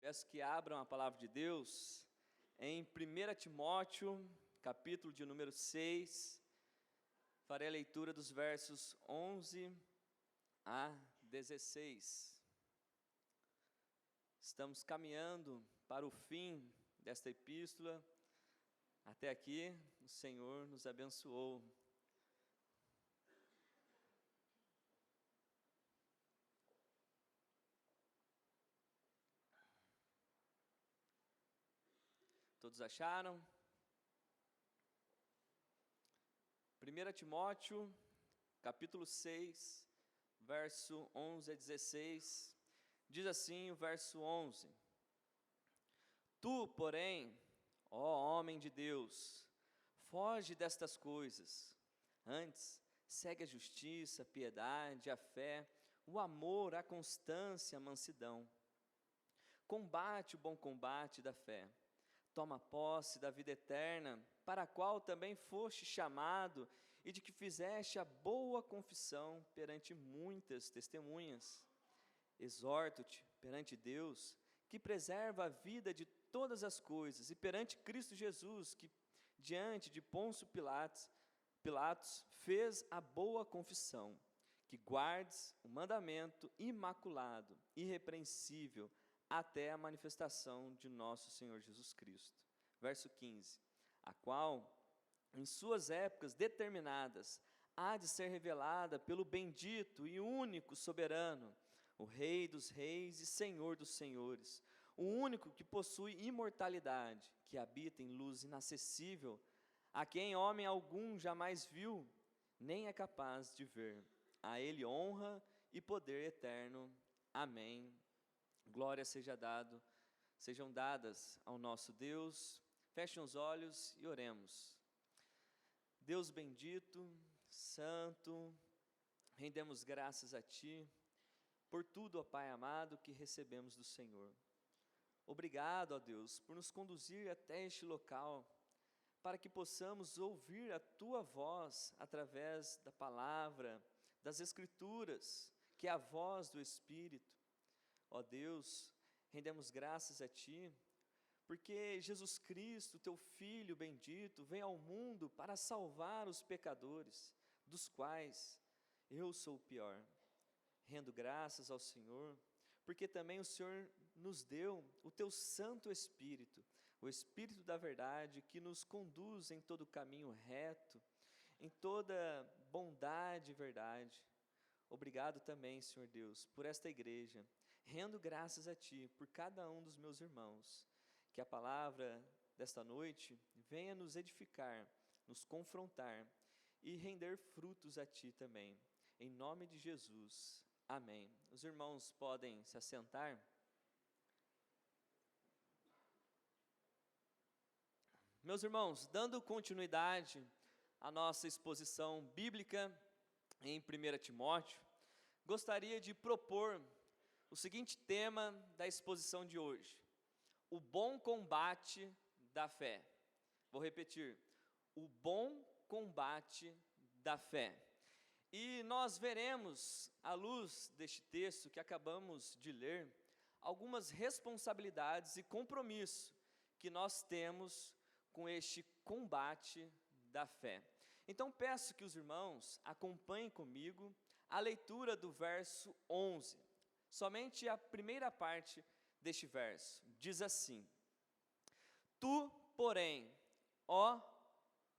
Peço que abram a palavra de Deus em 1 Timóteo, capítulo de número 6. Farei a leitura dos versos 11 a 16. Estamos caminhando para o fim desta epístola. Até aqui, o Senhor nos abençoou. Todos acharam? 1 Timóteo, capítulo 6, verso 11 a 16, diz assim o verso 11: Tu, porém, ó homem de Deus, foge destas coisas, antes segue a justiça, a piedade, a fé, o amor, a constância, a mansidão. Combate o bom combate da fé. Toma posse da vida eterna, para a qual também foste chamado, e de que fizeste a boa confissão perante muitas testemunhas. Exorto-te perante Deus, que preserva a vida de todas as coisas, e perante Cristo Jesus, que diante de Pôncio Pilatos fez a boa confissão, que guardes o mandamento imaculado, irrepreensível, até a manifestação de nosso Senhor Jesus Cristo. Verso 15, a qual, em suas épocas determinadas, há de ser revelada pelo bendito e único soberano, o Rei dos reis e Senhor dos senhores, o único que possui imortalidade, que habita em luz inacessível, a quem homem algum jamais viu, nem é capaz de ver. A Ele honra e poder eterno. Amém. Glória sejam dadas ao nosso Deus. Fechem os olhos e oremos. Deus bendito, santo, rendemos graças a Ti, por tudo, ó Pai amado, que recebemos do Senhor. Obrigado, ó Deus, por nos conduzir até este local, para que possamos ouvir a Tua voz através da palavra, das Escrituras, que é a voz do Espírito. Ó Deus, rendemos graças a Ti, porque Jesus Cristo, Teu Filho bendito, veio ao mundo para salvar os pecadores, dos quais eu sou o pior. Rendo graças ao Senhor, porque também o Senhor nos deu o Teu Santo Espírito, o Espírito da verdade, que nos conduz em todo o caminho reto, em toda bondade e verdade. Obrigado também, Senhor Deus, por esta igreja. Rendo graças a Ti, por cada um dos meus irmãos, que a palavra desta noite venha nos edificar, nos confrontar e render frutos a Ti também, em nome de Jesus, amém. Os irmãos podem se assentar. Meus irmãos, dando continuidade à nossa exposição bíblica em 1 Timóteo, gostaria de propor o seguinte tema da exposição de hoje: o bom combate da fé. Vou repetir: o bom combate da fé. E nós veremos, à luz deste texto que acabamos de ler, algumas responsabilidades e compromisso que nós temos com este combate da fé. Então peço que os irmãos acompanhem comigo a leitura do verso 11. Somente a primeira parte deste verso diz assim: Tu, porém, ó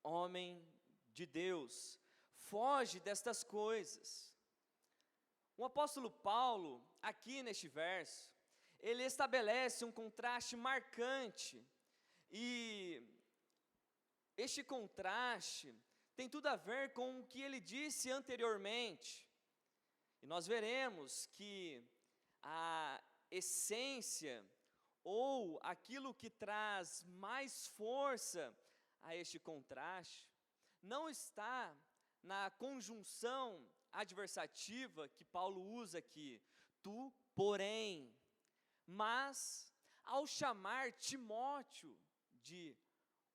homem de Deus, foge destas coisas. O apóstolo Paulo, aqui neste verso, ele estabelece um contraste marcante, e este contraste tem tudo a ver com o que ele disse anteriormente. E nós veremos que a essência, ou aquilo que traz mais força a este contraste, não está na conjunção adversativa que Paulo usa aqui, tu, porém, mas ao chamar Timóteo de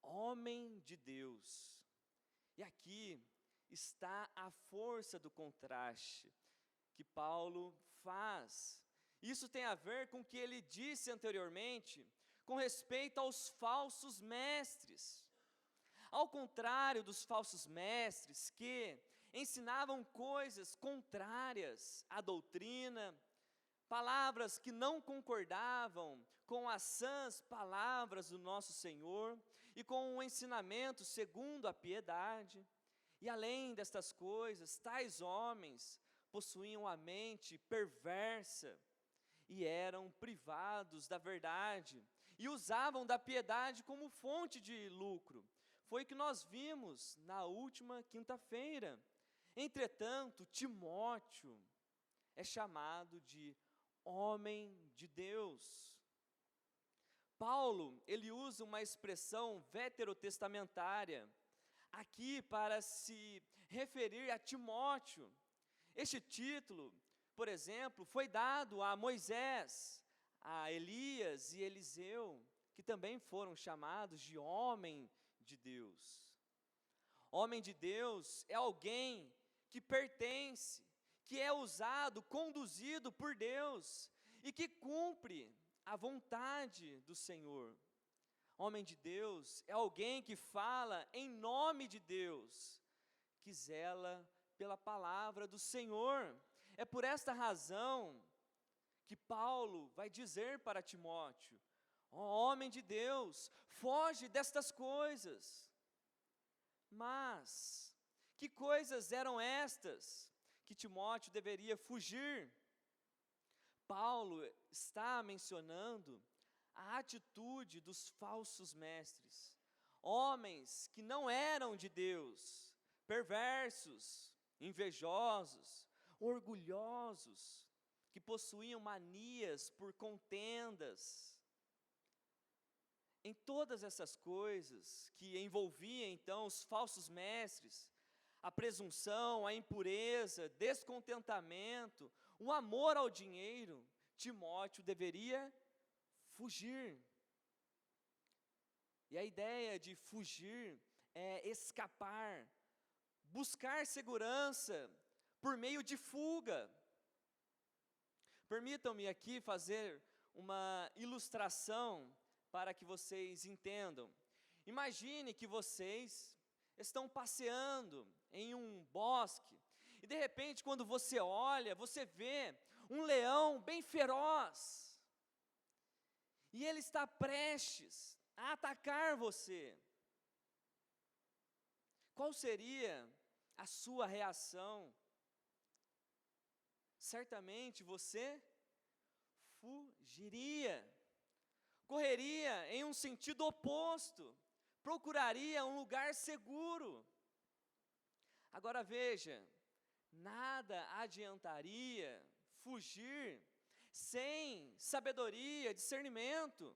homem de Deus. E aqui está a força do contraste que Paulo faz. Isso tem a ver com o que ele disse anteriormente, com respeito aos falsos mestres. Ao contrário dos falsos mestres que ensinavam coisas contrárias à doutrina, palavras que não concordavam com as sãs palavras do nosso Senhor e com o ensinamento segundo a piedade. E além destas coisas, tais homens possuíam a mente perversa e eram privados da verdade e usavam da piedade como fonte de lucro. Foi o que nós vimos na última quinta-feira. Entretanto, Timóteo é chamado de homem de Deus. Paulo, ele usa uma expressão veterotestamentária aqui para se referir a Timóteo. Este título, por exemplo, foi dado a Moisés, a Elias e Eliseu, que também foram chamados de homem de Deus. Homem de Deus é alguém que pertence, que é usado, conduzido por Deus e que cumpre a vontade do Senhor. Homem de Deus é alguém que fala em nome de Deus, que zela pela palavra do Senhor. É por esta razão que Paulo vai dizer para Timóteo: ó homem de Deus, foge destas coisas. Mas, que coisas eram estas que Timóteo deveria fugir? Paulo está mencionando a atitude dos falsos mestres, homens que não eram de Deus, perversos, invejosos, orgulhosos, que possuíam manias por contendas. Em todas essas coisas que envolviam então os falsos mestres, a presunção, a impureza, descontentamento, o amor ao dinheiro, Timóteo deveria fugir. E a ideia de fugir é escapar, buscar segurança por meio de fuga. Permitam-me aqui fazer uma ilustração para que vocês entendam. Imagine que vocês estão passeando em um bosque e de repente quando você olha, você vê um leão bem feroz e ele está prestes a atacar você. Qual seria a sua reação? Certamente você fugiria, correria em um sentido oposto, procuraria um lugar seguro. Agora veja, nada adiantaria fugir sem sabedoria, discernimento.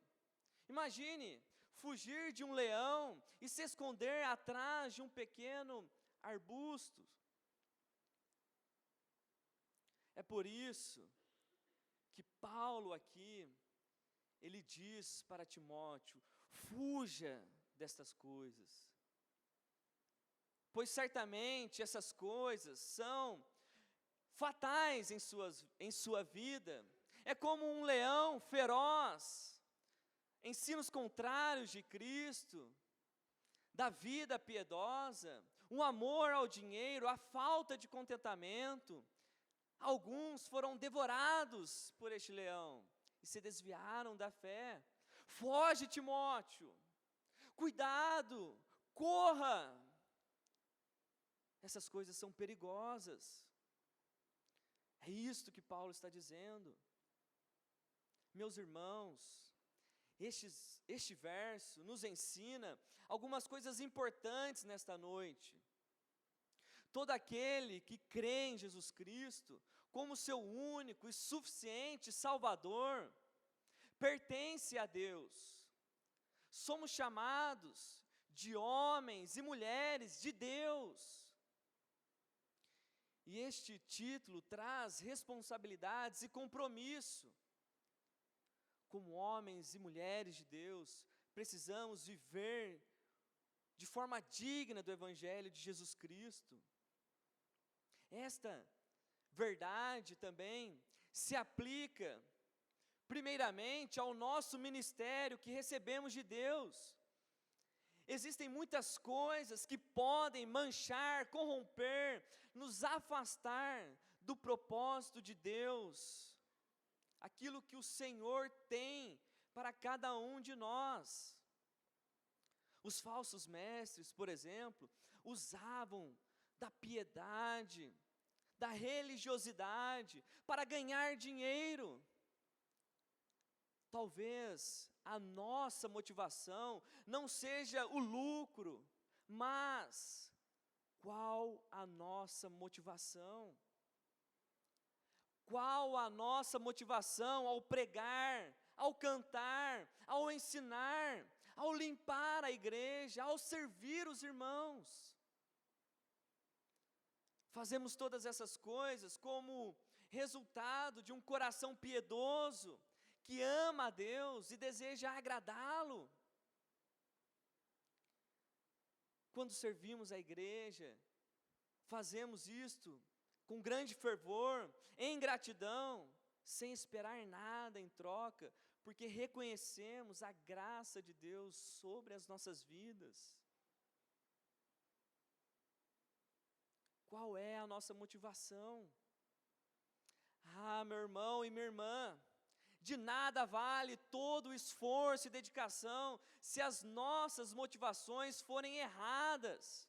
Imagine fugir de um leão e se esconder atrás de um pequeno arbusto. É por isso que Paulo aqui, ele diz para Timóteo: fuja destas coisas, pois certamente essas coisas são fatais em sua vida. É como um leão feroz, ensinos contrários de Cristo, da vida piedosa, um amor ao dinheiro, a falta de contentamento. Alguns foram devorados por este leão e se desviaram da fé. Foge, Timóteo, cuidado, corra. Essas coisas são perigosas. É isto que Paulo está dizendo. Meus irmãos, este verso nos ensina algumas coisas importantes nesta noite. Todo aquele que crê em Jesus Cristo como seu único e suficiente Salvador, pertence a Deus. Somos chamados de homens e mulheres de Deus. E este título traz responsabilidades e compromisso. Como homens e mulheres de Deus, precisamos viver de forma digna do Evangelho de Jesus Cristo. Esta verdade também se aplica primeiramente ao nosso ministério que recebemos de Deus. Existem muitas coisas que podem manchar, corromper, nos afastar do propósito de Deus, aquilo que o Senhor tem para cada um de nós. Os falsos mestres, por exemplo, usavam da piedade, da religiosidade para ganhar dinheiro. Talvez a nossa motivação não seja o lucro, mas qual a nossa motivação? Qual a nossa motivação ao pregar, ao cantar, ao ensinar, ao limpar a igreja, ao servir os irmãos? Fazemos todas essas coisas como resultado de um coração piedoso, que ama a Deus e deseja agradá-lo. Quando servimos a igreja, fazemos isto com grande fervor, em gratidão, sem esperar nada em troca, porque reconhecemos a graça de Deus sobre as nossas vidas. Qual é a nossa motivação? Ah, meu irmão e minha irmã, de nada vale todo o esforço e dedicação se as nossas motivações forem erradas.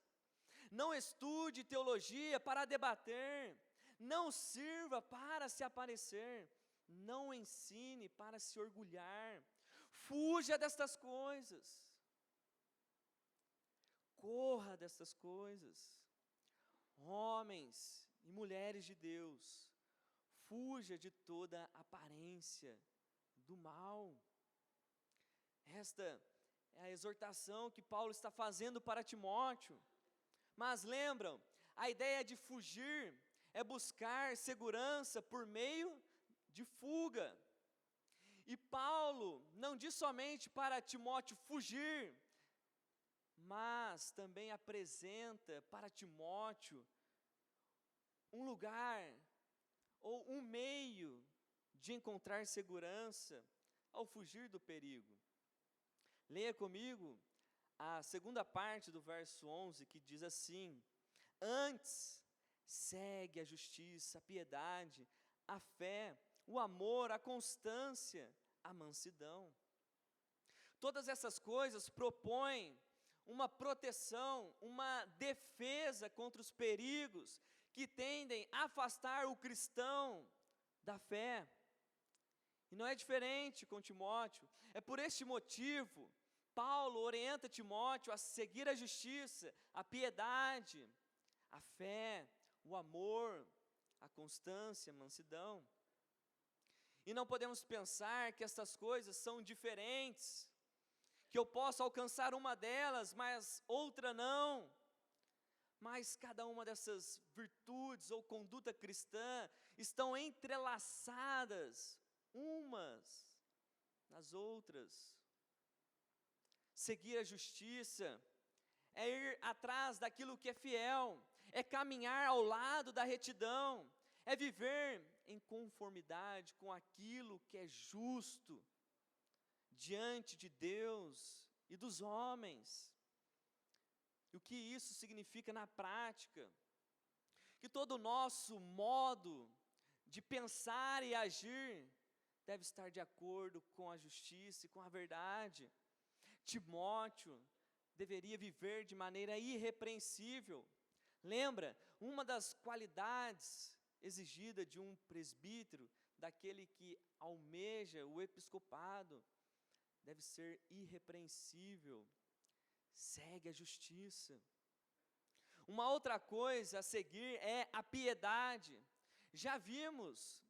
Não estude teologia para debater, não sirva para se aparecer, não ensine para se orgulhar. Fuja destas coisas. Corra destas coisas. Homens e mulheres de Deus, fuja de toda aparência do mal. Esta é a exortação que Paulo está fazendo para Timóteo. Mas lembram, a ideia de fugir é buscar segurança por meio de fuga. E Paulo não diz somente para Timóteo fugir, mas também apresenta para Timóteo um lugar ou um meio de encontrar segurança ao fugir do perigo. Leia comigo a segunda parte do verso 11, que diz assim: antes, segue a justiça, a piedade, a fé, o amor, a constância, a mansidão. Todas essas coisas propõem uma proteção, uma defesa contra os perigos que tendem a afastar o cristão da fé. E não é diferente com Timóteo. É por este motivo, Paulo orienta Timóteo a seguir a justiça, a piedade, a fé, o amor, a constância, a mansidão. E não podemos pensar que estas coisas são diferentes, que eu posso alcançar uma delas, mas outra não. Mas cada uma dessas virtudes ou conduta cristã estão entrelaçadas umas nas outras. Seguir a justiça é ir atrás daquilo que é fiel, é caminhar ao lado da retidão, é viver em conformidade com aquilo que é justo diante de Deus e dos homens. E o que isso significa na prática? Que todo o nosso modo de pensar e agir deve estar de acordo com a justiça e com a verdade. Timóteo deveria viver de maneira irrepreensível. Lembra, uma das qualidades exigida de um presbítero, daquele que almeja o episcopado, deve ser irrepreensível. Segue a justiça. Uma outra coisa a seguir é a piedade. Já vimos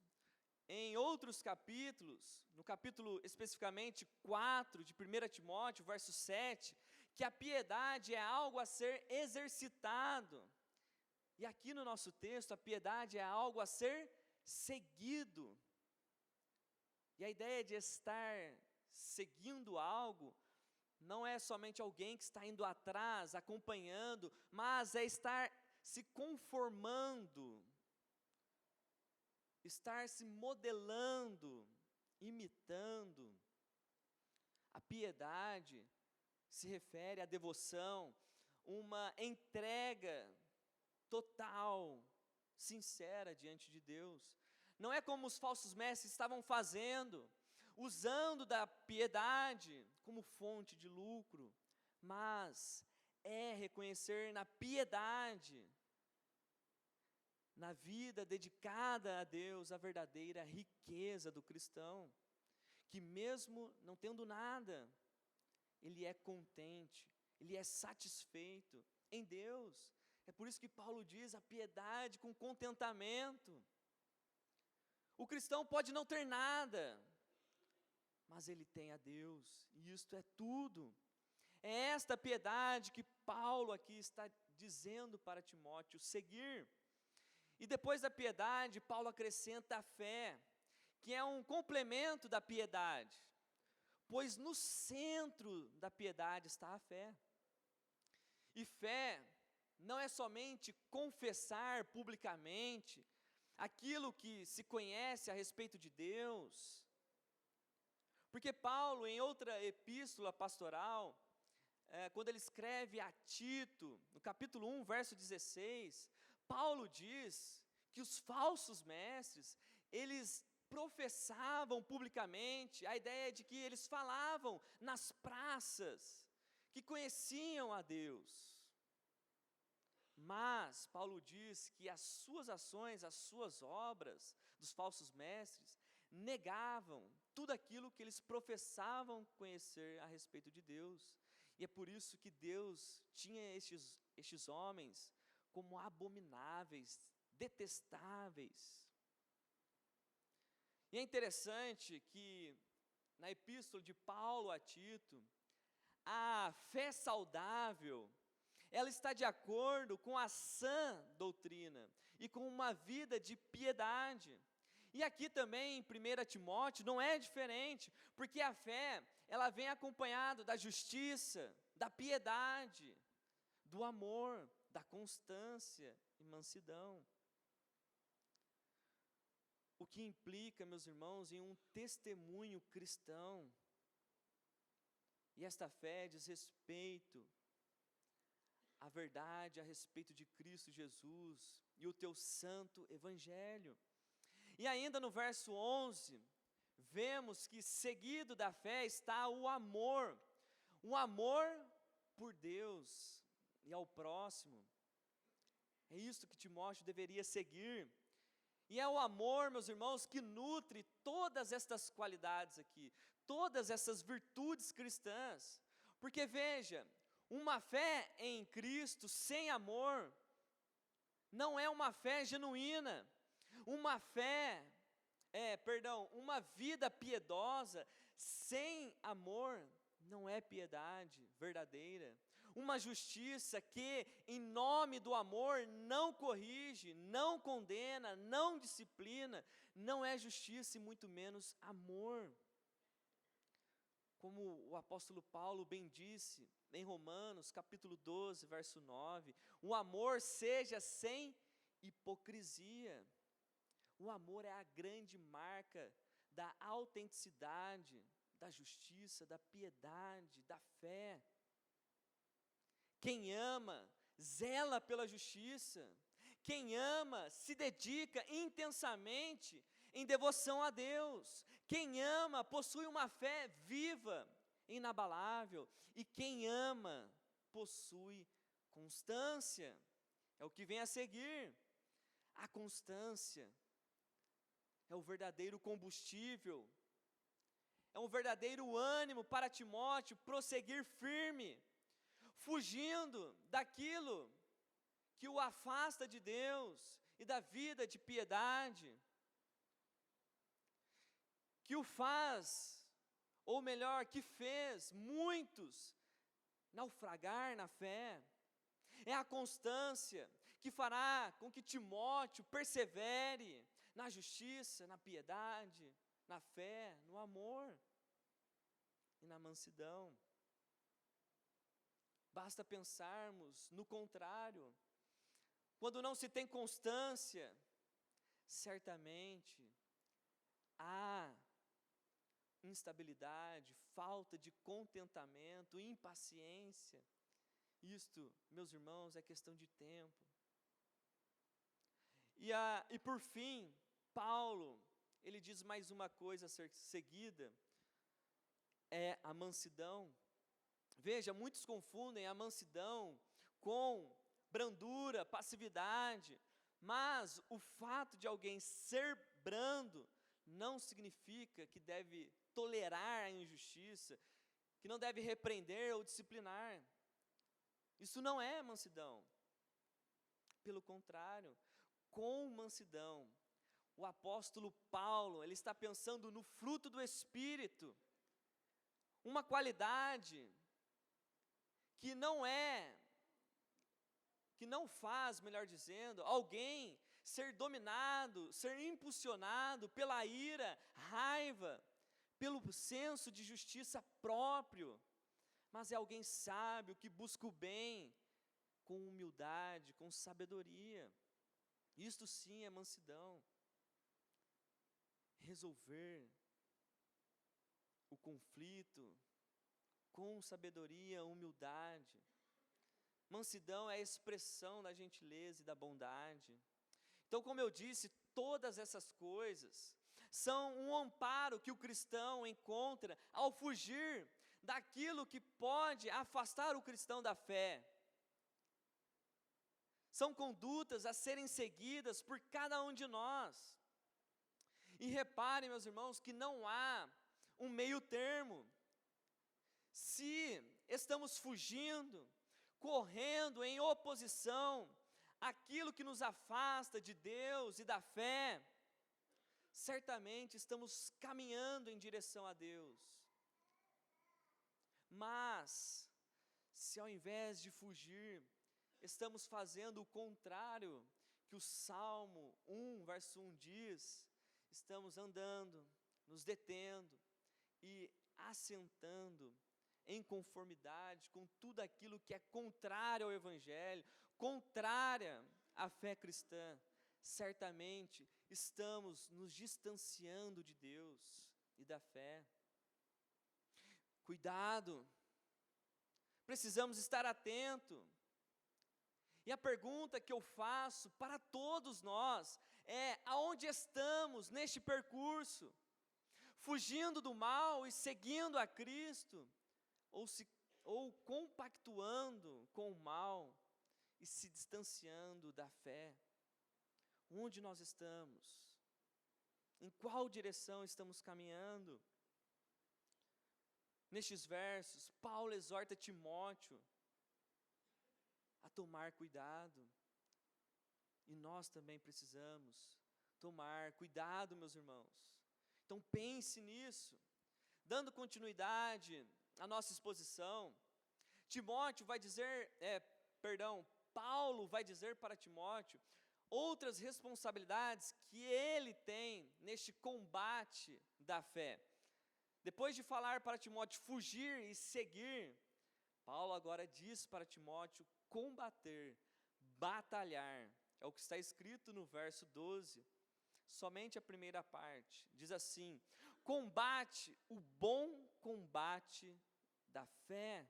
em outros capítulos, no capítulo especificamente 4 de 1 Timóteo, verso 7, que a piedade é algo a ser exercitado. E aqui no nosso texto, a piedade é algo a ser seguido. E a ideia de estar seguindo algo não é somente alguém que está indo atrás, acompanhando, mas é estar se conformando, estar se modelando imitando. A piedade se refere à devoção, uma entrega total, sincera diante de Deus. Não é como os falsos mestres estavam fazendo, usando da piedade como fonte de lucro, mas é reconhecer na piedade, na vida dedicada a Deus, a verdadeira riqueza do cristão, que mesmo não tendo nada, ele é contente, ele é satisfeito em Deus. É por isso que Paulo diz a piedade com contentamento. O cristão pode não ter nada, mas ele tem a Deus, e isto é tudo. É esta piedade que Paulo aqui está dizendo para Timóteo seguir. E depois da piedade, Paulo acrescenta a fé, que é um complemento da piedade, pois no centro da piedade está a fé. E fé não é somente confessar publicamente aquilo que se conhece a respeito de Deus, porque Paulo, em outra epístola pastoral, quando ele escreve a Tito, no capítulo 1, verso 16, Paulo diz que os falsos mestres, eles professavam publicamente a ideia de que eles falavam nas praças, que conheciam a Deus. Mas Paulo diz que as suas ações, as suas obras dos falsos mestres, negavam tudo aquilo que eles professavam conhecer a respeito de Deus. E é por isso que Deus tinha estes homens como abomináveis, detestáveis. E é interessante que na epístola de Paulo a Tito, a fé saudável, ela está de acordo com a sã doutrina e com uma vida de piedade. E aqui também em 1 Timóteo não é diferente, porque a fé, ela vem acompanhada da justiça, da piedade, do amor, da constância e mansidão. O que implica, meus irmãos, em um testemunho cristão. E esta fé diz respeito à verdade a respeito de Cristo Jesus e o teu santo evangelho. E ainda no verso 11, vemos que seguido da fé está o amor por Deus e ao próximo. É isso que Timóteo deveria seguir. E é o amor, meus irmãos, que nutre todas estas qualidades aqui, todas essas virtudes cristãs. Porque veja, uma fé em Cristo sem amor não é uma fé genuína. Uma vida piedosa sem amor não é piedade verdadeira. Uma justiça que, em nome do amor, não corrige, não condena, não disciplina, não é justiça e muito menos amor. Como o apóstolo Paulo bem disse em Romanos, capítulo 12, verso 9, o amor seja sem hipocrisia. O amor é a grande marca da autenticidade, da justiça, da piedade, da fé. Quem ama, zela pela justiça. Quem ama, se dedica intensamente em devoção a Deus. Quem ama, possui uma fé viva, inabalável. E quem ama, possui constância. É o que vem a seguir. A constância é o verdadeiro combustível, é um verdadeiro ânimo para Timóteo prosseguir firme, fugindo daquilo que o afasta de Deus e da vida de piedade, que o faz, ou melhor, que fez muitos naufragar na fé. É a constância que fará com que Timóteo persevere na justiça, na piedade, na fé, no amor e na mansidão. Basta pensarmos no contrário. Quando não se tem constância, certamente há instabilidade, falta de contentamento, impaciência. Isto, meus irmãos, é questão de tempo. E por fim, Paulo, ele diz mais uma coisa a ser seguida, é a mansidão. Veja, muitos confundem a mansidão com brandura, passividade, mas o fato de alguém ser brando não significa que deve tolerar a injustiça, que não deve repreender ou disciplinar. Isso não é mansidão. Pelo contrário, com mansidão, o apóstolo Paulo, ele está pensando no fruto do Espírito, uma qualidade que não faz, melhor dizendo, alguém ser dominado, ser impulsionado pela ira, raiva, pelo senso de justiça próprio, mas é alguém sábio que busca o bem com humildade, com sabedoria. Isto sim é mansidão. Resolver o conflito com sabedoria, humildade. Mansidão é a expressão da gentileza e da bondade. Então, como eu disse, todas essas coisas são um amparo que o cristão encontra ao fugir daquilo que pode afastar o cristão da fé. São condutas a serem seguidas por cada um de nós. E reparem, meus irmãos, que não há um meio termo. Se estamos fugindo, correndo em oposição àquilo que nos afasta de Deus e da fé, certamente estamos caminhando em direção a Deus. Mas, se ao invés de fugir, estamos fazendo o contrário que o Salmo 1, verso 1 diz, estamos andando, nos detendo e assentando em conformidade com tudo aquilo que é contrário ao Evangelho, contrária à fé cristã, certamente estamos nos distanciando de Deus e da fé. Cuidado, precisamos estar atento. E a pergunta que eu faço para todos nós é: aonde estamos neste percurso? Fugindo do mal e seguindo a Cristo? Ou compactuando com o mal e se distanciando da fé? Onde nós estamos? Em qual direção estamos caminhando? Nestes versos, Paulo exorta Timóteo a tomar cuidado. E nós também precisamos tomar cuidado, meus irmãos. Então pense nisso. Dando continuidade à nossa exposição, Paulo vai dizer para Timóteo outras responsabilidades que ele tem neste combate da fé. Depois de falar para Timóteo fugir e seguir, Paulo agora diz para Timóteo combater, batalhar. É o que está escrito no verso 12, somente a primeira parte. Diz assim: combate o bom combate da fé.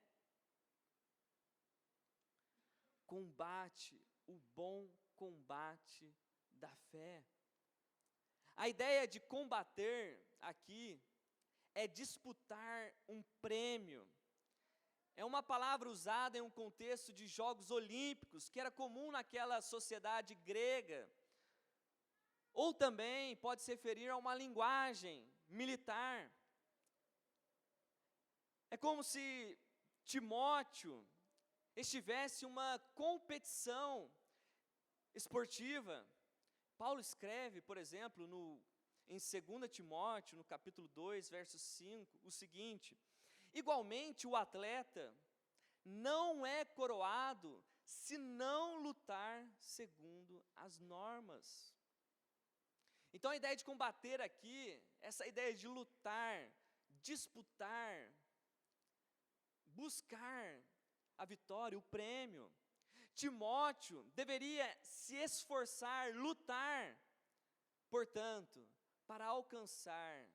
Combate o bom combate da fé. A ideia de combater aqui é disputar um prêmio. É uma palavra usada em um contexto de Jogos Olímpicos, que era comum naquela sociedade grega. Ou também pode se referir a uma linguagem militar. É como se Timóteo estivesse uma competição esportiva. Paulo escreve, por exemplo, em 2 Timóteo, no capítulo 2, verso 5, o seguinte: igualmente o atleta não é coroado se não lutar segundo as normas. Então a ideia de combater aqui, essa ideia de lutar, disputar, buscar a vitória, o prêmio. Timóteo deveria se esforçar, lutar, portanto, para alcançar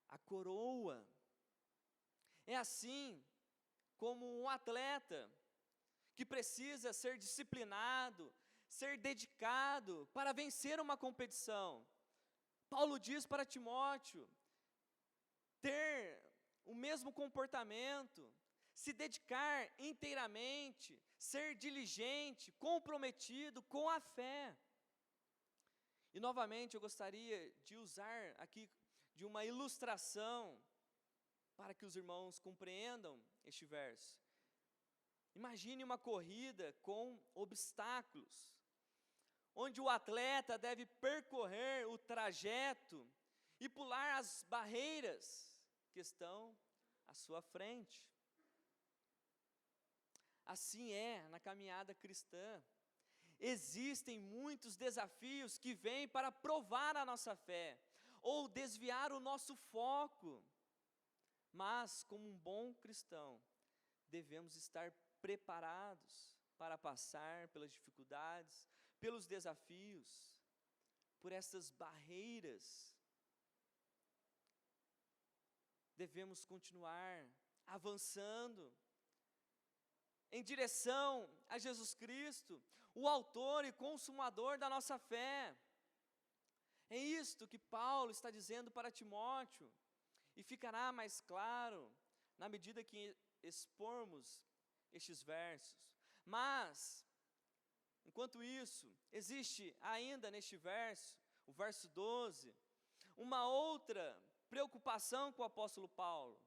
a coroa. É assim como um atleta que precisa ser disciplinado, ser dedicado para vencer uma competição. Paulo diz para Timóteo ter o mesmo comportamento, se dedicar inteiramente, ser diligente, comprometido com a fé. E novamente eu gostaria de usar aqui de uma ilustração para que os irmãos compreendam este verso. Imagine uma corrida com obstáculos, onde o atleta deve percorrer o trajeto e pular as barreiras que estão à sua frente. Assim é na caminhada cristã. Existem muitos desafios que vêm para provar a nossa fé, ou desviar o nosso foco. Mas, como um bom cristão, devemos estar preparados para passar pelas dificuldades, pelos desafios, por essas barreiras. Devemos continuar avançando em direção a Jesus Cristo, o autor e consumador da nossa fé. É isto que Paulo está dizendo para Timóteo, e ficará mais claro na medida que expormos estes versos. Mas, enquanto isso, existe ainda neste verso, o verso 12, uma outra preocupação com o apóstolo Paulo.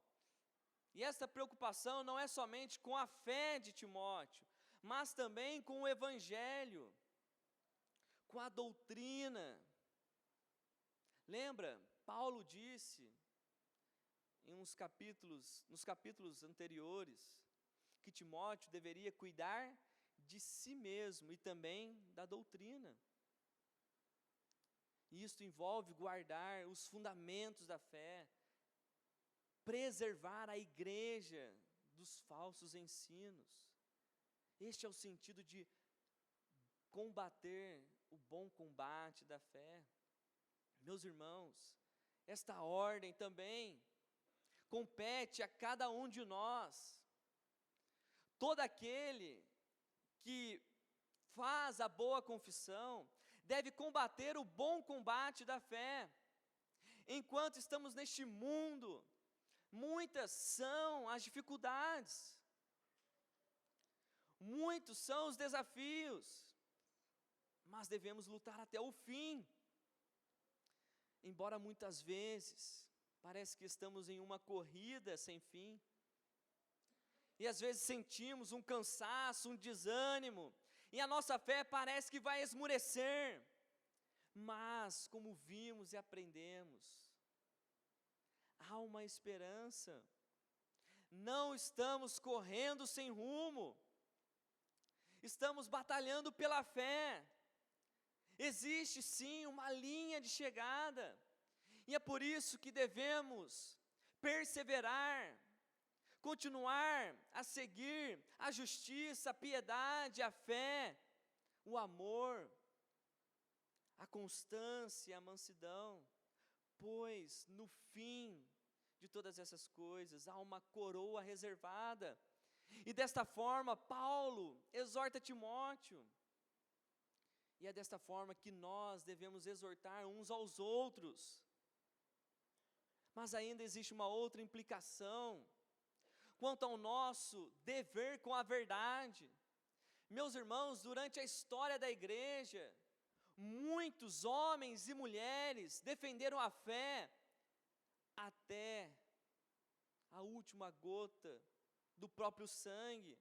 E essa preocupação não é somente com a fé de Timóteo, mas também com o evangelho, com a doutrina. Lembra, Paulo disse nos capítulos anteriores, que Timóteo deveria cuidar de si mesmo e também da doutrina. E isto envolve guardar os fundamentos da fé, preservar a igreja dos falsos ensinos. Este é o sentido de combater o bom combate da fé. Meus irmãos, esta ordem também compete a cada um de nós. Todo aquele que faz a boa confissão deve combater o bom combate da fé. Enquanto estamos neste mundo, muitas são as dificuldades, muitos são os desafios, mas devemos lutar até o fim. Embora muitas vezes parece que estamos em uma corrida sem fim, e às vezes sentimos um cansaço, um desânimo, e a nossa fé parece que vai esmurecer. Mas, como vimos e aprendemos, há uma esperança. Não estamos correndo sem rumo, estamos batalhando pela fé. Existe sim uma linha de chegada, e é por isso que devemos perseverar, continuar a seguir a justiça, a piedade, a fé, o amor, a constância, a mansidão, pois no fim de todas essas coisas há uma coroa reservada. E desta forma Paulo exorta Timóteo, e é desta forma que nós devemos exortar uns aos outros. Mas ainda existe uma outra implicação quanto ao nosso dever com a verdade. Meus irmãos, durante a história da igreja, muitos homens e mulheres defenderam a fé até a última gota do próprio sangue.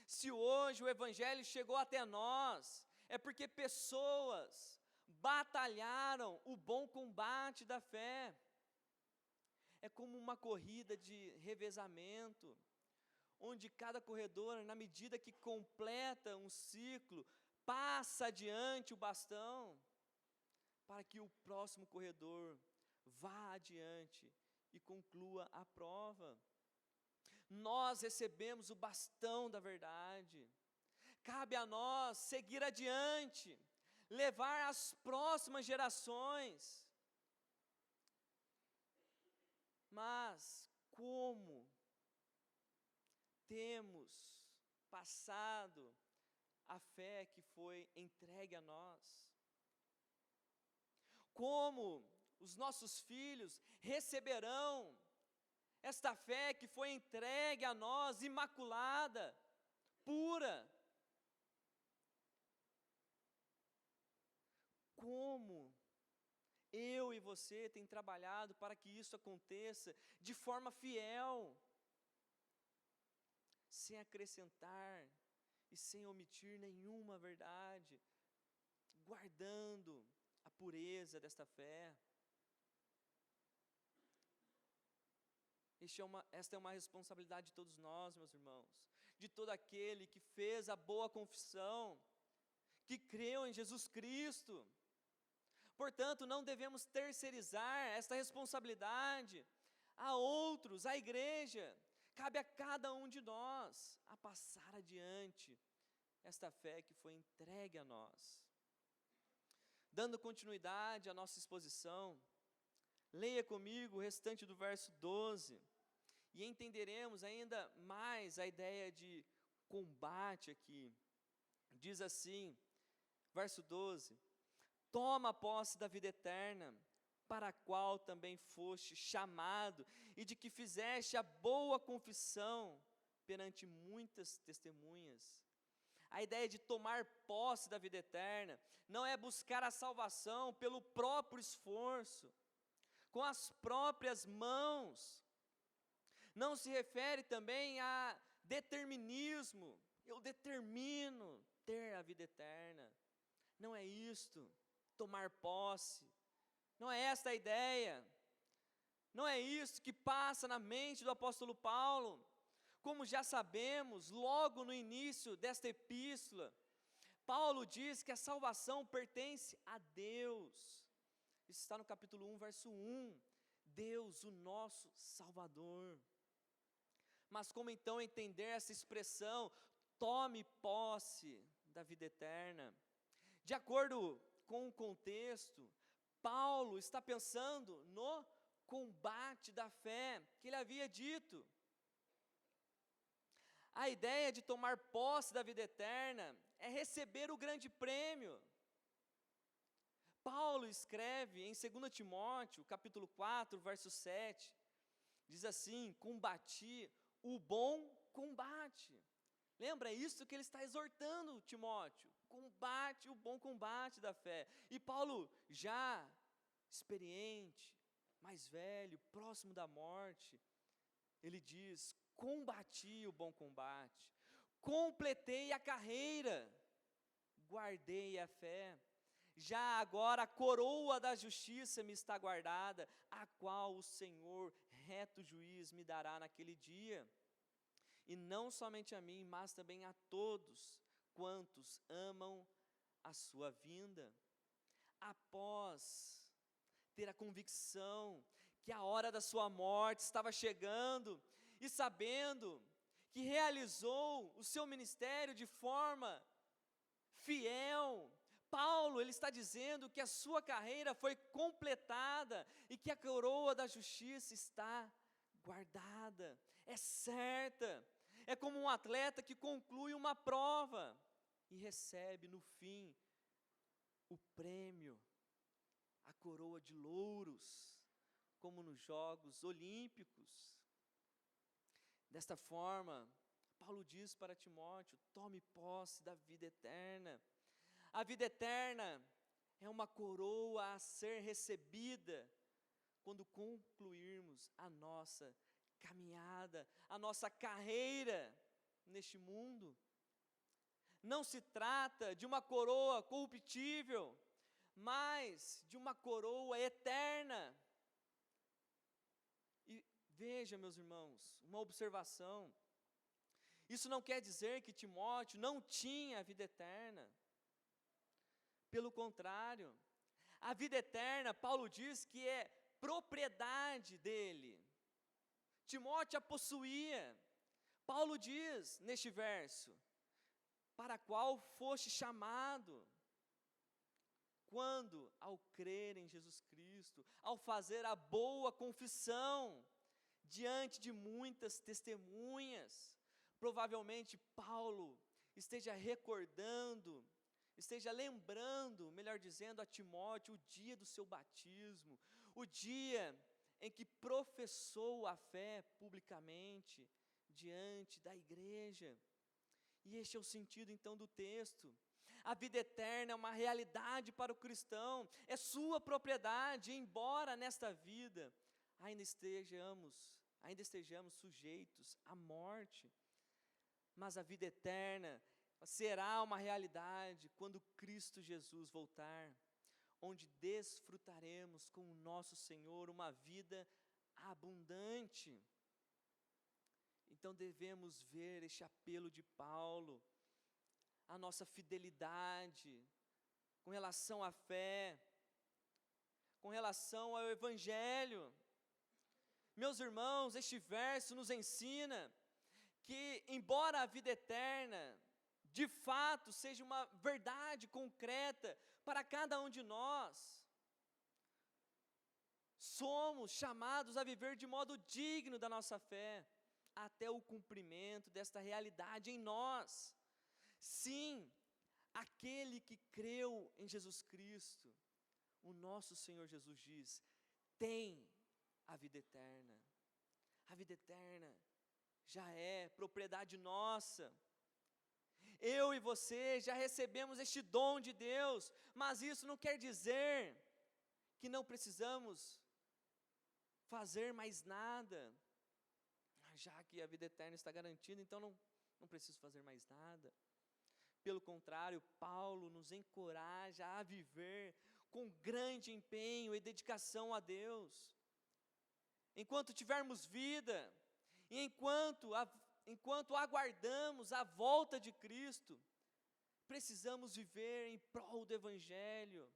Se hoje o evangelho chegou até nós, é porque pessoas batalharam o bom combate da fé. É como uma corrida de revezamento, onde cada corredor, na medida que completa um ciclo, passa adiante o bastão, para que o próximo corredor vá adiante e conclua a prova. Nós recebemos o bastão da verdade, cabe a nós seguir adiante, levar às próximas gerações Mas como temos passado a fé que foi entregue a nós? Como os nossos filhos receberão esta fé que foi entregue a nós, imaculada, pura? Como eu e você tem trabalhado para que isso aconteça de forma fiel, sem acrescentar e sem omitir nenhuma verdade, guardando a pureza desta fé. Esta é uma responsabilidade de todos nós, meus irmãos, de todo aquele que fez a boa confissão, que creu em Jesus Cristo. Portanto, não devemos terceirizar esta responsabilidade a outros, à igreja. Cabe a cada um de nós a passar adiante esta fé que foi entregue a nós. Dando continuidade à nossa exposição, leia comigo o restante do verso 12, e entenderemos ainda mais a ideia de combate aqui. Diz assim, verso 12: toma posse da vida eterna, para a qual também foste chamado, e de que fizeste a boa confissão perante muitas testemunhas. A ideia de tomar posse da vida eterna não é buscar a salvação pelo próprio esforço, com as próprias mãos. Não se refere também a determinismo, eu determino ter a vida eterna. Não é isto, tomar posse. Não é esta a ideia. Não é isso que passa na mente do apóstolo Paulo. Como já sabemos, logo no início desta epístola, Paulo diz que a salvação pertence a Deus. Isso está no capítulo 1, verso 1. Deus, o nosso Salvador. Mas como então entender essa expressão, tome posse da vida eterna? De acordo com o contexto, Paulo está pensando no combate da fé que ele havia dito. A ideia de tomar posse da vida eterna é receber o grande prêmio. Paulo escreve em 2 Timóteo, capítulo 4, verso 7, diz assim: combati o bom combate. Lembra, é isso que ele está exortando Timóteo, combate o bom combate da fé. E Paulo, já experiente, mais velho, próximo da morte, ele diz: combati o bom combate, completei a carreira, guardei a fé. Já agora a coroa da justiça me está guardada, a qual o Senhor, reto juiz, me dará naquele dia. E não somente a mim, mas também a todos quantos amam a sua vinda. Após ter a convicção que a hora da sua morte estava chegando, e sabendo que realizou o seu ministério de forma fiel, Paulo, ele está dizendo que a sua carreira foi completada e que a coroa da justiça está guardada, é certa. É como um atleta que conclui uma prova e recebe no fim o prêmio, a coroa de louros, como nos Jogos Olímpicos. Desta forma, Paulo diz para Timóteo: tome posse da vida eterna. A vida eterna é uma coroa a ser recebida quando concluirmos a nossa caminhada, a nossa carreira neste mundo. Não se trata de uma coroa corruptível, mas de uma coroa eterna. E veja, meus irmãos, uma observação: isso não quer dizer que Timóteo não tinha a vida eterna. Pelo contrário, a vida eterna, Paulo diz que é propriedade dele. Timóteo a possuía. Paulo diz neste verso: para a qual foste chamado. Quando? Ao crer em Jesus Cristo, ao fazer a boa confissão, diante de muitas testemunhas. Provavelmente Paulo esteja recordando, esteja lembrando, melhor dizendo, a Timóteo o dia do seu batismo, o dia em que professou a fé publicamente diante da igreja. E este é o sentido então do texto. A vida eterna é uma realidade para o cristão, é sua propriedade, embora nesta vida ainda estejamos sujeitos à morte. Mas a vida eterna será uma realidade quando Cristo Jesus voltar, onde desfrutaremos com o nosso Senhor uma vida abundante. Então devemos ver este apelo de Paulo, a nossa fidelidade com relação à fé, com relação ao Evangelho. Meus irmãos, este verso nos ensina que, embora a vida eterna, de fato, seja uma verdade concreta para cada um de nós, somos chamados a viver de modo digno da nossa fé, até o cumprimento desta realidade em nós. Sim, aquele que creu em Jesus Cristo, o nosso Senhor Jesus diz, tem a vida eterna. A vida eterna já é propriedade nossa. Eu e você já recebemos este dom de Deus, mas isso não quer dizer que não precisamos fazer mais nada. Já que a vida eterna está garantida, então não preciso fazer mais nada. Pelo contrário, Paulo nos encoraja a viver com grande empenho e dedicação a Deus. Enquanto tivermos vida, e enquanto aguardamos a volta de Cristo, precisamos viver em prol do Evangelho.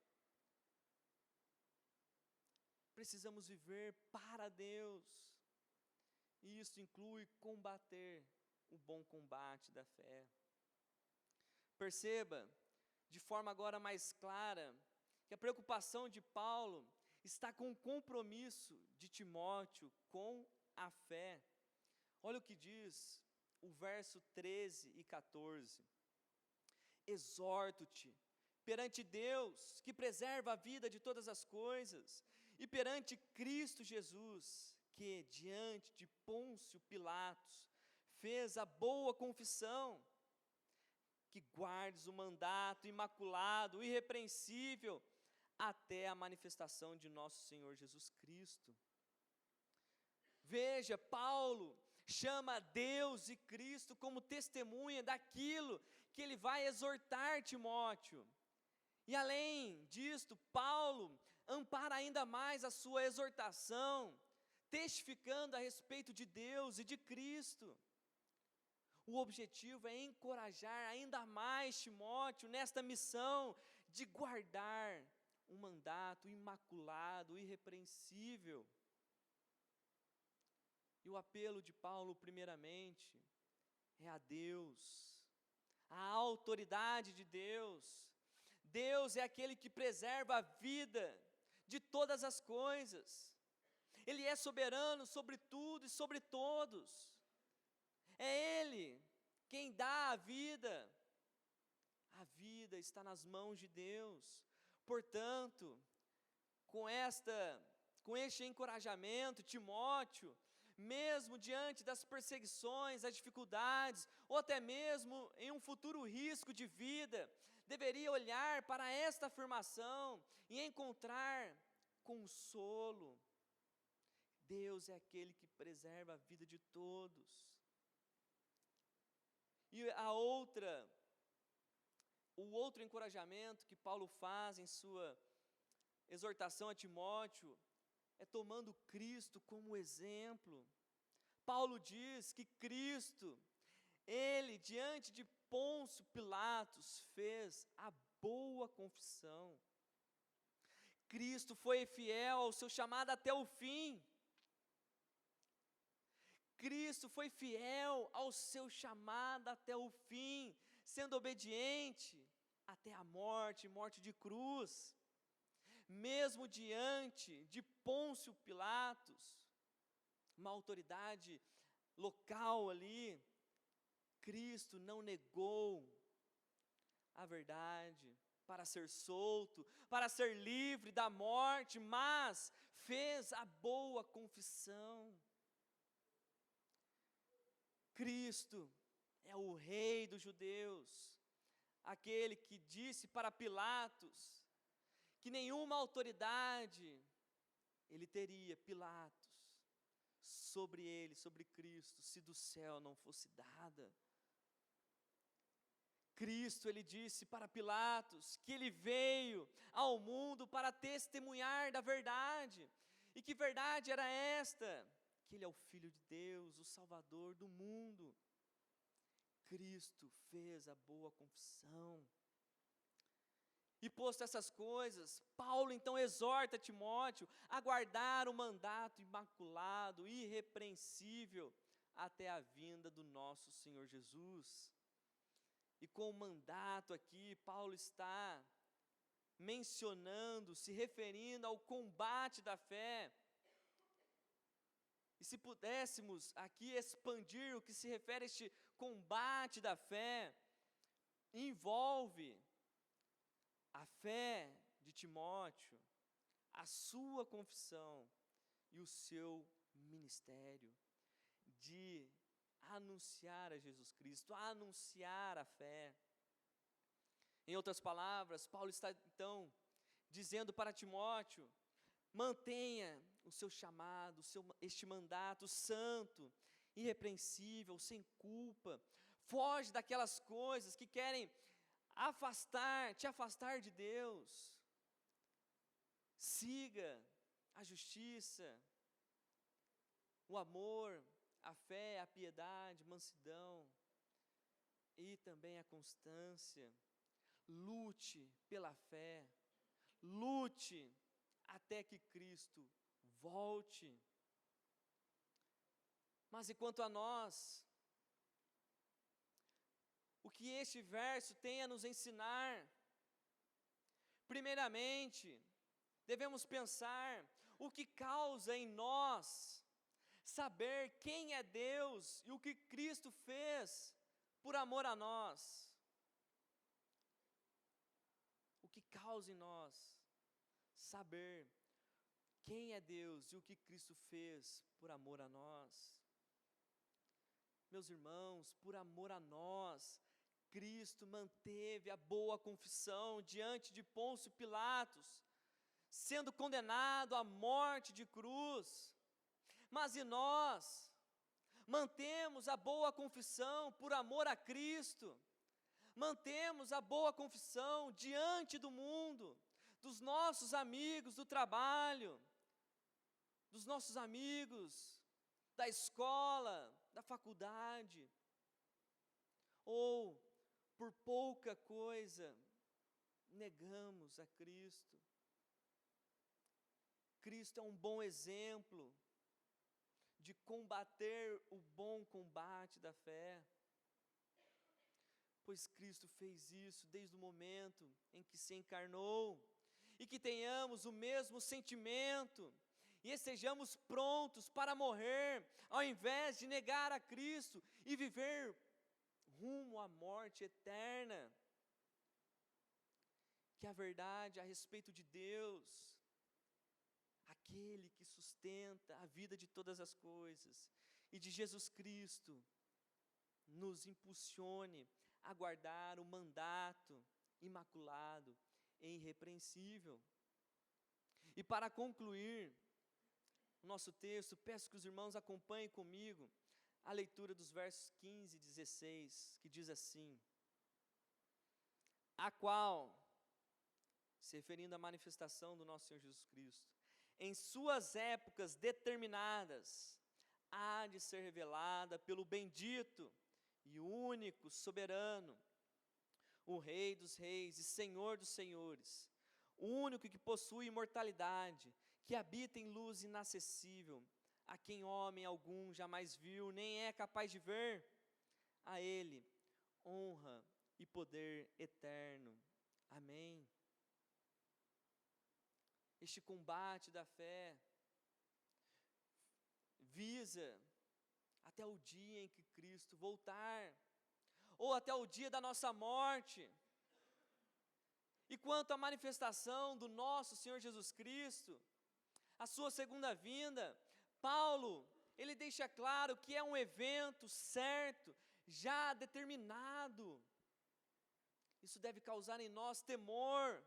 Precisamos viver para Deus. E isso inclui combater o bom combate da fé. Perceba, de forma agora mais clara, que a preocupação de Paulo está com o compromisso de Timóteo com a fé. Olha o que diz o verso 13 e 14. Exorto-te perante Deus, que preserva a vida de todas as coisas, e perante Cristo Jesus, que diante de Pôncio Pilatos fez a boa confissão, que guardes o mandato imaculado, irrepreensível, até a manifestação de nosso Senhor Jesus Cristo. Veja, Paulo chama Deus e Cristo como testemunha daquilo que ele vai exortar Timóteo. E além disto, Paulo ampara ainda mais a sua exortação, testificando a respeito de Deus e de Cristo. O objetivo é encorajar ainda mais Timóteo nesta missão de guardar um mandato imaculado, irrepreensível. E o apelo de Paulo, primeiramente, é a Deus, a autoridade de Deus. Deus é aquele que preserva a vida de todas as coisas. Ele é soberano sobre tudo e sobre todos. É Ele quem dá a vida. A vida está nas mãos de Deus. Portanto, com este encorajamento, Timóteo, mesmo diante das perseguições, das dificuldades, ou até mesmo em um futuro risco de vida, deveria olhar para esta afirmação e encontrar consolo. Deus é aquele que preserva a vida de todos. E o outro encorajamento que Paulo faz em sua exortação a Timóteo é tomando Cristo como exemplo. Paulo diz que Cristo, ele diante de Pôncio Pilatos fez a boa confissão. Cristo foi fiel ao seu chamado até o fim. Cristo foi fiel ao seu chamado até o fim, sendo obediente até a morte de cruz. Mesmo diante de Pôncio Pilatos, uma autoridade local ali, Cristo não negou a verdade para ser solto, para ser livre da morte, mas fez a boa confissão. Cristo é o Rei dos judeus, aquele que disse para Pilatos que nenhuma autoridade ele teria, Pilatos, sobre ele, sobre Cristo, se do céu não fosse dada. Cristo, ele disse para Pilatos que ele veio ao mundo para testemunhar da verdade. E que verdade era esta? Que ele é o Filho de Deus, o Salvador do mundo. Cristo fez a boa confissão. E posto essas coisas, Paulo então exorta Timóteo a guardar o mandato imaculado, irrepreensível, até a vinda do nosso Senhor Jesus. E com o mandato aqui, Paulo está mencionando, se referindo ao combate da fé. E se pudéssemos aqui expandir o que se refere a este combate da fé, envolve a fé de Timóteo, a sua confissão e o seu ministério de anunciar a Jesus Cristo, anunciar a fé. Em outras palavras, Paulo está então dizendo para Timóteo: mantenha o seu chamado, este mandato santo, irrepreensível, sem culpa. Foge daquelas coisas que querem te afastar de Deus. Siga a justiça, o amor, a fé, a piedade, mansidão e também a constância. Lute pela fé, lute até que Cristo volte. Mas e quanto a nós? O que este verso tem a nos ensinar? Primeiramente, devemos pensar o que causa em nós saber quem é Deus e o que Cristo fez por amor a nós. O que causa em nós saber quem é Deus e o que Cristo fez por amor a nós. Meus irmãos, por amor a nós, Cristo manteve a boa confissão diante de Pôncio Pilatos, sendo condenado à morte de cruz. Mas e nós? Mantemos a boa confissão por amor a Cristo, mantemos a boa confissão diante do mundo, dos nossos amigos do trabalho, dos nossos amigos da escola, da faculdade, ou por pouca coisa negamos a Cristo. Cristo é um bom exemplo de combater o bom combate da fé, pois Cristo fez isso desde o momento em que se encarnou, e que tenhamos o mesmo sentimento, e estejamos prontos para morrer, ao invés de negar a Cristo e viver rumo à morte eterna. Que a verdade a respeito de Deus, aquele que sustenta a vida de todas as coisas, e de Jesus Cristo, nos impulsione a guardar o mandato imaculado e irrepreensível. E para concluir o nosso texto, peço que os irmãos acompanhem comigo a leitura dos versos 15 e 16, que diz assim: a qual, se referindo à manifestação do nosso Senhor Jesus Cristo, em suas épocas determinadas, há de ser revelada pelo bendito e único soberano, o Rei dos reis e Senhor dos senhores, o único que possui imortalidade, que habita em luz inacessível, a quem homem algum jamais viu, nem é capaz de ver. A Ele honra e poder eterno. Amém. Este combate da fé visa até o dia em que Cristo voltar, ou até o dia da nossa morte. E quanto à manifestação do nosso Senhor Jesus Cristo, a sua segunda vinda, Paulo, ele deixa claro que é um evento certo, já determinado. Isso deve causar em nós temor,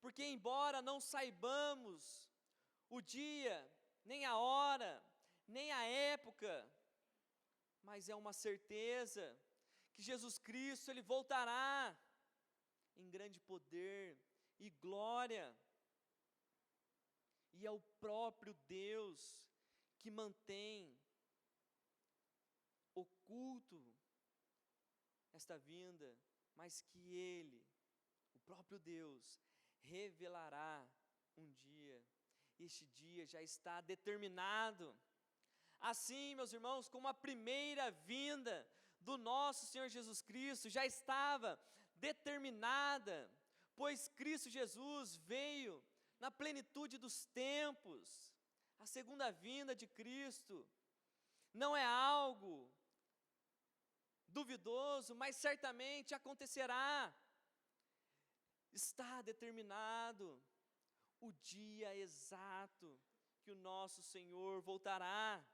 porque embora não saibamos o dia, nem a hora, nem a época, mas é uma certeza que Jesus Cristo, ele voltará em grande poder e glória. E é o próprio Deus que mantém oculto esta vinda, mas que Ele, o próprio Deus, revelará um dia. Este dia já está determinado. Assim, meus irmãos, como a primeira vinda do nosso Senhor Jesus Cristo já estava determinada, pois Cristo Jesus veio na plenitude dos tempos. A segunda vinda de Cristo não é algo duvidoso, mas certamente acontecerá. Está determinado o dia exato que o nosso Senhor voltará.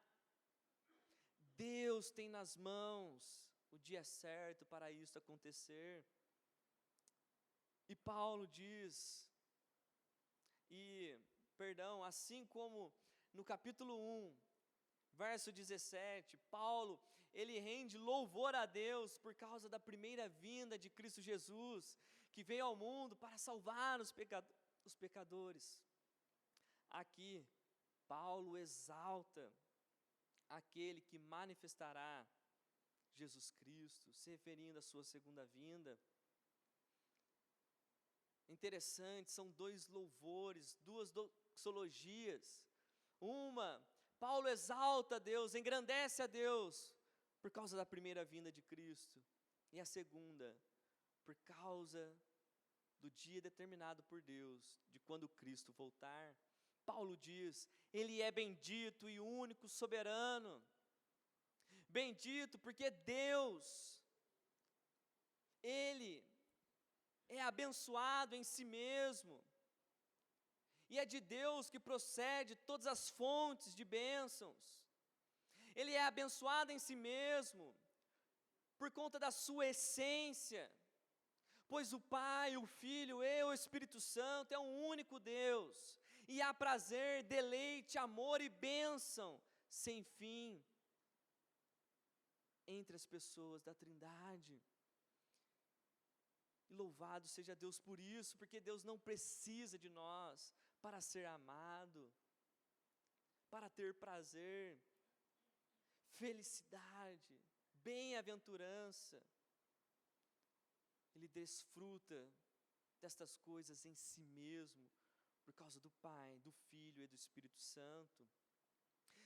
Deus tem nas mãos o dia certo para isso acontecer. E Paulo diz, assim como no capítulo 1, verso 17, Paulo, ele rende louvor a Deus por causa da primeira vinda de Cristo Jesus, que veio ao mundo para salvar os pecadores. Aqui, Paulo exalta aquele que manifestará Jesus Cristo, se referindo à sua segunda vinda. Interessante, são dois louvores, duas doxologias. Uma, Paulo exalta a Deus, engrandece a Deus por causa da primeira vinda de Cristo. E a segunda, por causa do dia determinado por Deus, de quando Cristo voltar. Paulo diz, Ele é bendito e único soberano. Bendito porque Deus, Ele é abençoado em si mesmo, e é de Deus que procede todas as fontes de bênçãos. Ele é abençoado em si mesmo, por conta da sua essência, pois o Pai, o Filho e o Espírito Santo é um único Deus, e há prazer, deleite, amor e bênção sem fim entre as pessoas da Trindade. E louvado seja Deus por isso, porque Deus não precisa de nós para ser amado, para ter prazer, felicidade, bem-aventurança. Ele desfruta destas coisas em si mesmo, por causa do Pai, do Filho e do Espírito Santo.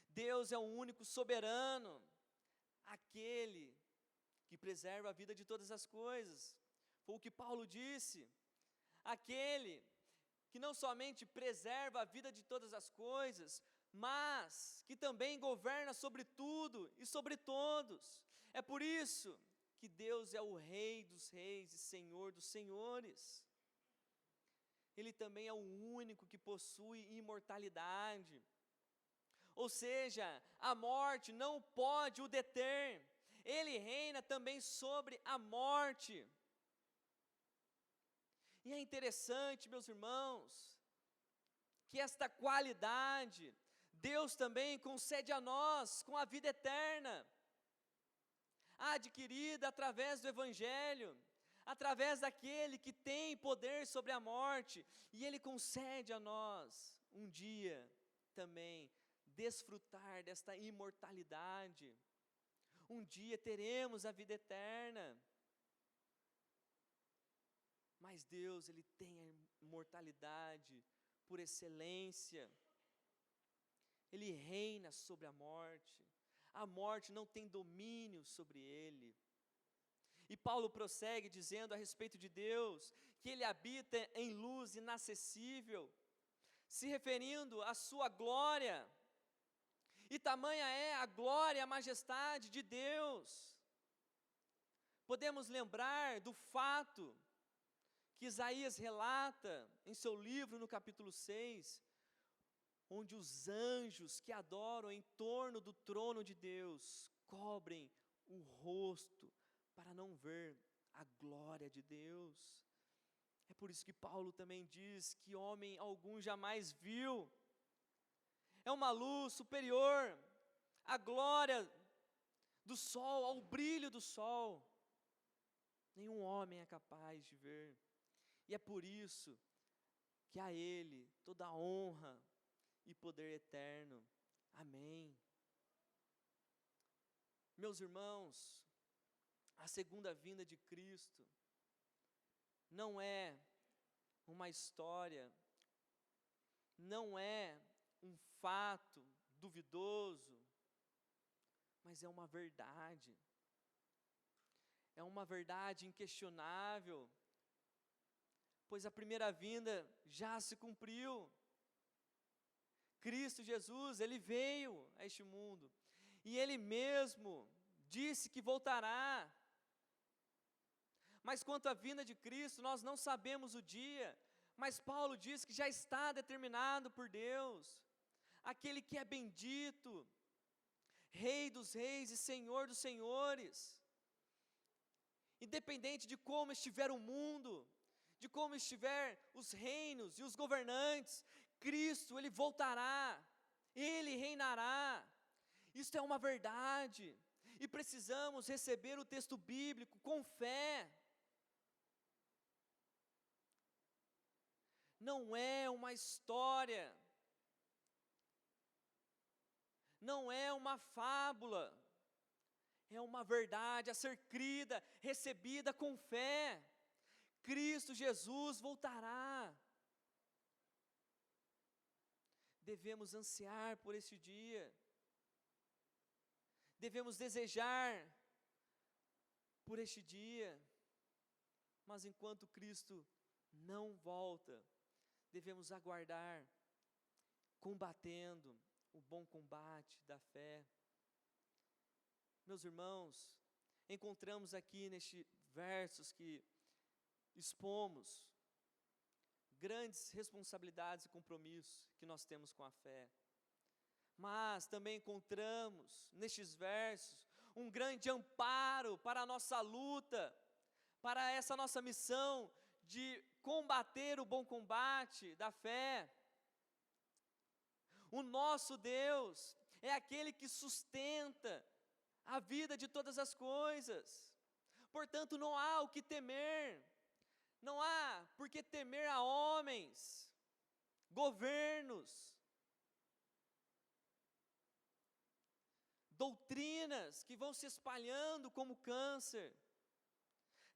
Deus é o único soberano, aquele que preserva a vida de todas as coisas. Foi o que Paulo disse, aquele que não somente preserva a vida de todas as coisas, mas que também governa sobre tudo e sobre todos. É por isso que Deus é o Rei dos reis e Senhor dos senhores. Ele também é o único que possui imortalidade. Ou seja, a morte não pode o deter. Ele reina também sobre a morte. E é interessante, meus irmãos, que esta qualidade Deus também concede a nós com a vida eterna, adquirida através do Evangelho, através daquele que tem poder sobre a morte, e Ele concede a nós um dia também desfrutar desta imortalidade. Um dia teremos a vida eterna. Mas Deus, Ele tem a imortalidade por excelência. Ele reina sobre a morte. A morte não tem domínio sobre Ele. E Paulo prossegue dizendo a respeito de Deus, que Ele habita em luz inacessível, se referindo à sua glória. E tamanha é a glória e a majestade de Deus. Podemos lembrar do fato que Isaías relata em seu livro no capítulo 6, onde os anjos que adoram em torno do trono de Deus cobrem o rosto para não ver a glória de Deus. É por isso que Paulo também diz que homem algum jamais viu. É uma luz superior à glória do sol, ao brilho do sol. Nenhum homem é capaz de ver. E é por isso que a Ele toda a honra e poder eterno. Amém. Meus irmãos, a segunda vinda de Cristo não é uma história, não é um fato duvidoso, mas é uma verdade. É uma verdade inquestionável, pois a primeira vinda já se cumpriu. Cristo Jesus, Ele veio a este mundo, e Ele mesmo disse que voltará. Mas quanto à vinda de Cristo, nós não sabemos o dia, mas Paulo diz que já está determinado por Deus. Aquele que é bendito, Rei dos reis e Senhor dos senhores. Independente de como estiver o mundo, de como estiver os reinos e os governantes, Cristo, Ele voltará, Ele reinará. Isto é uma verdade, e precisamos receber o texto bíblico com fé. Não é uma história, não é uma fábula, é uma verdade a ser crida, recebida com fé. Cristo Jesus voltará. Devemos ansiar por esse dia, devemos desejar por este dia, mas enquanto Cristo não volta, devemos aguardar, combatendo o bom combate da fé. Meus irmãos, encontramos aqui nestes versos que expomos grandes responsabilidades e compromissos que nós temos com a fé. Mas também encontramos nestes versos um grande amparo para a nossa luta, para essa nossa missão de combater o bom combate da fé. O nosso Deus é aquele que sustenta a vida de todas as coisas. Portanto, não há o que temer, não há por que temer a homens, governos, doutrinas que vão se espalhando como câncer.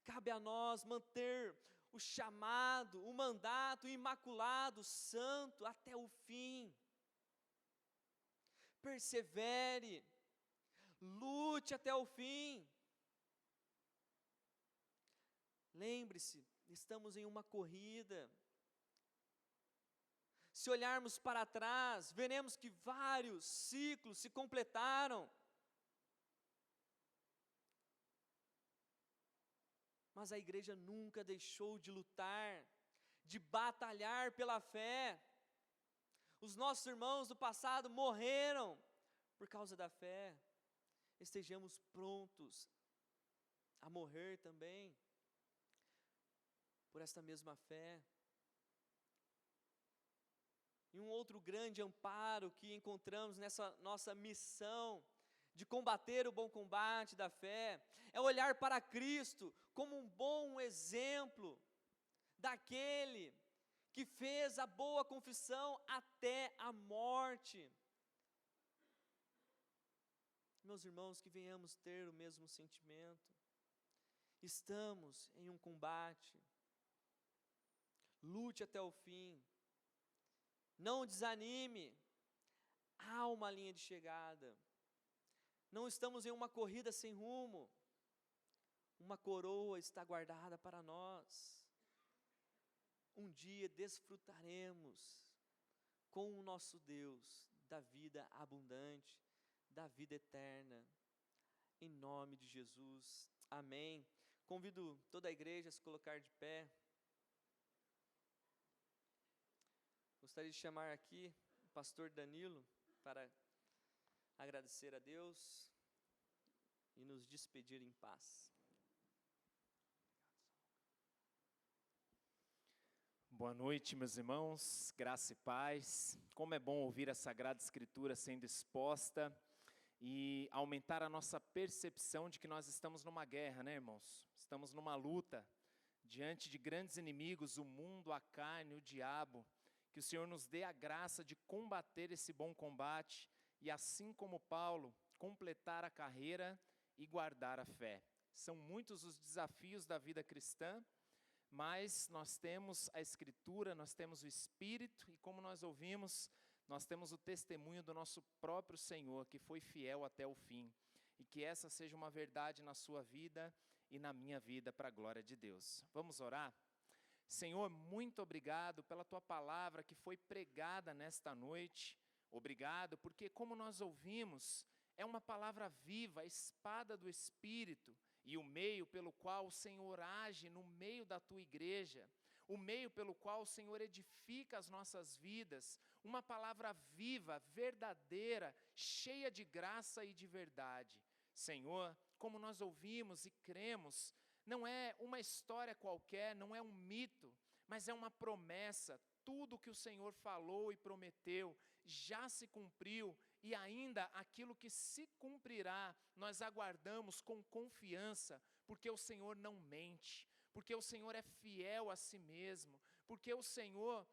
Cabe a nós manter o chamado, o mandato imaculado, santo até o fim. Persevere, lute até o fim. Lembre-se, estamos em uma corrida. Se olharmos para trás, veremos que vários ciclos se completaram. Mas a igreja nunca deixou de lutar, de batalhar pela fé. Os nossos irmãos do passado morreram por causa da fé. Estejamos prontos a morrer também por esta mesma fé. E um outro grande amparo que encontramos nessa nossa missão de combater o bom combate da fé é olhar para Cristo como um bom exemplo daquele que fez a boa confissão até a morte. Meus irmãos, que venhamos ter o mesmo sentimento. Estamos em um combate. Lute até o fim. Não desanime. Há uma linha de chegada. Não estamos em uma corrida sem rumo. Uma coroa está guardada para nós. Um dia desfrutaremos com o nosso Deus da vida abundante, da vida eterna. Em nome de Jesus, amém. Convido toda a igreja a se colocar de pé. Gostaria de chamar aqui o pastor Danilo para agradecer a Deus e nos despedir em paz. Boa noite, meus irmãos, graça e paz. Como é bom ouvir a Sagrada Escritura sendo exposta e aumentar a nossa percepção de que nós estamos numa guerra, né, irmãos? Estamos numa luta diante de grandes inimigos, o mundo, a carne, o diabo. Que o Senhor nos dê a graça de combater esse bom combate e, assim como Paulo, completar a carreira e guardar a fé. São muitos os desafios da vida cristã, mas nós temos a Escritura, nós temos o Espírito, e como nós ouvimos, nós temos o testemunho do nosso próprio Senhor, que foi fiel até o fim. E que essa seja uma verdade na sua vida e na minha vida, para a glória de Deus. Vamos orar? Senhor, muito obrigado pela Tua palavra que foi pregada nesta noite. Obrigado, porque como nós ouvimos, é uma palavra viva, a espada do Espírito, e o meio pelo qual o Senhor age no meio da Tua igreja, o meio pelo qual o Senhor edifica as nossas vidas, uma palavra viva, verdadeira, cheia de graça e de verdade. Senhor, como nós ouvimos e cremos, não é uma história qualquer, não é um mito, mas é uma promessa. Tudo que o Senhor falou e prometeu já se cumpriu, e ainda aquilo que se cumprirá, nós aguardamos com confiança, porque o Senhor não mente, porque o Senhor é fiel a si mesmo, porque o Senhor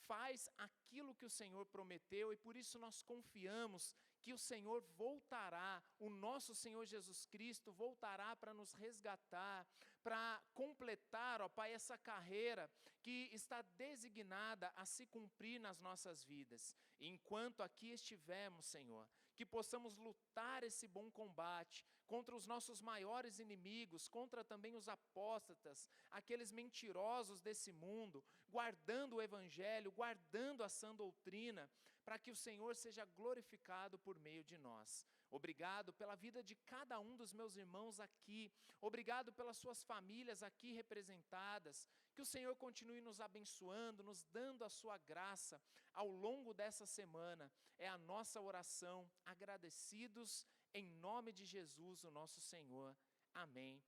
faz aquilo que o Senhor prometeu, e por isso nós confiamos que o Senhor voltará, o nosso Senhor Jesus Cristo voltará para nos resgatar, para completar, ó Pai, essa carreira que está designada a se cumprir nas nossas vidas. E enquanto aqui estivermos, Senhor, que possamos lutar esse bom combate contra os nossos maiores inimigos, contra também os apóstatas, aqueles mentirosos desse mundo, guardando o Evangelho, guardando a sã doutrina, para que o Senhor seja glorificado por meio de nós. Obrigado pela vida de cada um dos meus irmãos aqui, obrigado pelas suas famílias aqui representadas, que o Senhor continue nos abençoando, nos dando a sua graça ao longo dessa semana. É a nossa oração, agradecidos em nome de Jesus, o nosso Senhor. Amém.